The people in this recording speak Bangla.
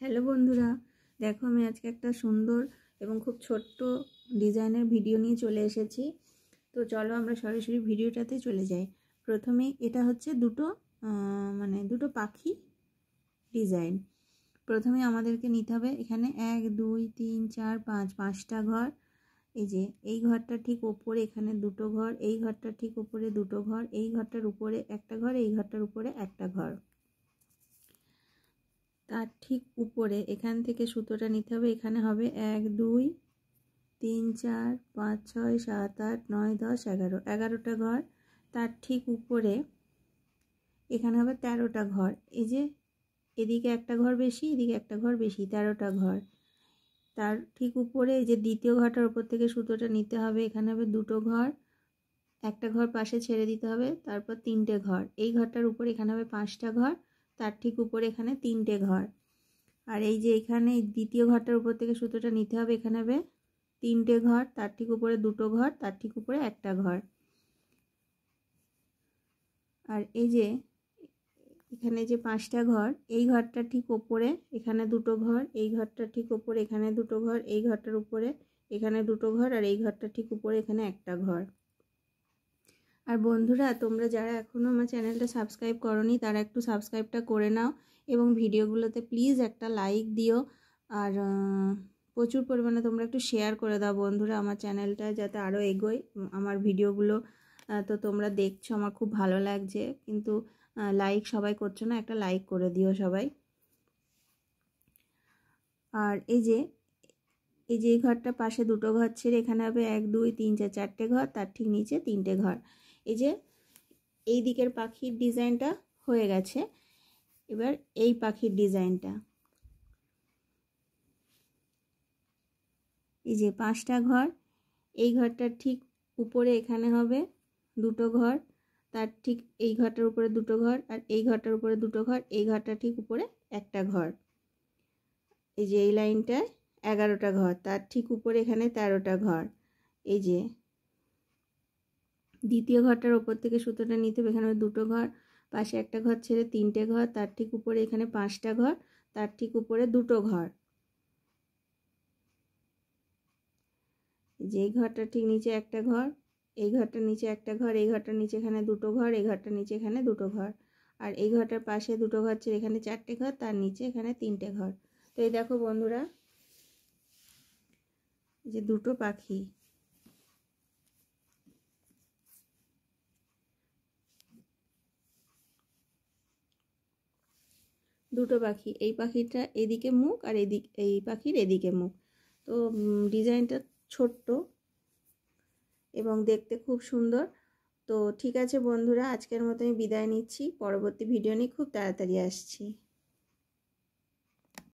হ্যালো বন্ধুরা, দেখো আমি আজকে একটা সুন্দর এবং খুব ছোট্ট ডিজাইনের ভিডিও নিয়ে চলে এসেছি। তো চলো আমরা সরাসরি ভিডিওটাতে চলে যাই। প্রথমে এটা হচ্ছে দুটো পাখি ডিজাইন। প্রথমে আমাদেরকে নিতে হবে এখানে 1 2 3 4 5 5টা ঘর। এই যে এই ঘরটা ঠিক উপরে, এখানে দুটো ঘর, এই ঘরটা ঠিক উপরে দুটো ঘর, এই ঘরটার উপরে একটা ঘর, এই ঘরটার উপরে একটা ঘর। তার ঠিক উপরে এখান থেকে সুতোটা নিতে হবে। এখানে হবে 1 2 3 4 5 6 7 8 9 10 11, 11টা ঘর। তার ঠিক উপরে এখানে হবে 13টা ঘর। এই যে এদিকে একটা ঘর বেশি, এদিকে একটা ঘর বেশি, 13টা ঘর। তার ঠিক উপরে এই যে দ্বিতীয় ঘরটার উপর থেকে সুতোটা নিতে হবে। এখানে হবে দুটো ঘর, একটা ঘর পাশে ছেড়ে দিতে হবে, তারপর 3টে ঘর। এই ঘরটার উপরে এখানে হবে 5টা ঘর, তার ঠিক উপরে এখানে 3টে ঘর। আর এই যে এখানে দ্বিতীয় ঘরটার উপর থেকে সুতোটা নিতে হবে। এখানে হবে 3টে ঘর, তার ঠিক উপরে দুটো ঘর, তার ঠিক উপরে একটা ঘর। আর এই যে এখানে যে 5টা ঘর, এই ঘরটা ঠিক উপরে এখানে দুটো ঘর, এই ঘরটা ঠিক উপরে এখানে দুটো ঘর, এই ঘরটার উপরে এখানে দুটো ঘর, আর এই ঘরটা ঠিক উপরে এখানে একটা ঘর। আর বন্ধুরা, তোমরা যারা এখনও আমার চ্যানেলটা সাবস্ক্রাইব করোনি তারা একটু সাবস্ক্রাইবটা করে নাও এবং ভিডিওগুলোতে প্লিজ একটা লাইক দিও। আর প্রচুর পরিমাণে তোমরা একটু শেয়ার করে দাও বন্ধুরা আমার চ্যানেলটা, যাতে আরও এগোয় আমার ভিডিওগুলো। তো তোমরা দেখছো, আমার খুব ভালো লাগছে, কিন্তু লাইক সবাই করছো না, একটা লাইক করে দিও সবাই। আর এই যে এই ঘরটা পাশে দুটো ঘর ছেড়ে এখানে হবে 1 2 3 4 4টে ঘর, তার ঠিক নিচে 3টে ঘর। এই যে এই দিকের পাখির ডিজাইনটা হয়ে গেছে। এবার এই পাখির ডিজাইনটা, এই যে 5টা ঘর, এই ঘরটার ঠিক উপরে এখানে হবে দুটো ঘর, তার ঠিক এই ঘরটার উপরে দুটো ঘর, আর এই ঘরটার উপরে দুটো ঘর, এই ঘরটা ঠিক উপরে একটা ঘর। এই যে এই লাইনটায় 11টা ঘর, তার ঠিক উপরে এখানে 13টা ঘর। এই যে দ্বিতীয় ঘরটার উপর থেকে সুতোটা নিতে হবে। এখানে দুটো ঘর, পাশে একটা ঘর ছেড়ে 3টে ঘর, তার ঠিক উপরে এখানে 5টা ঘর, তার ঠিক উপরে দুটো ঘর। যে ঘরটার ঠিক নিচে একটা ঘর, এই ঘরটার নিচে একটা ঘর, এই ঘরটার নিচে এখানে দুটো ঘর, এই ঘরটার নিচে এখানে দুটো ঘর, আর এই ঘরটার পাশে দুটো ঘর ছেড়ে এখানে 4টে ঘর, তার নিচে এখানে 3টে ঘর। তো এই দেখো বন্ধুরা, যে দুটো পাখি, এই পাখিটা এদিকে মুখ, আর এই পাখির এদিকে মুখ। তো ডিজাইনটা ছোট্ট এবং দেখতে খুব সুন্দর। তো ঠিক আছে বন্ধুরা, আজকের মতো আমি বিদায় নিচ্ছি। পরবর্তী ভিডিও নিয়ে খুব তাড়াতাড়ি আসছি।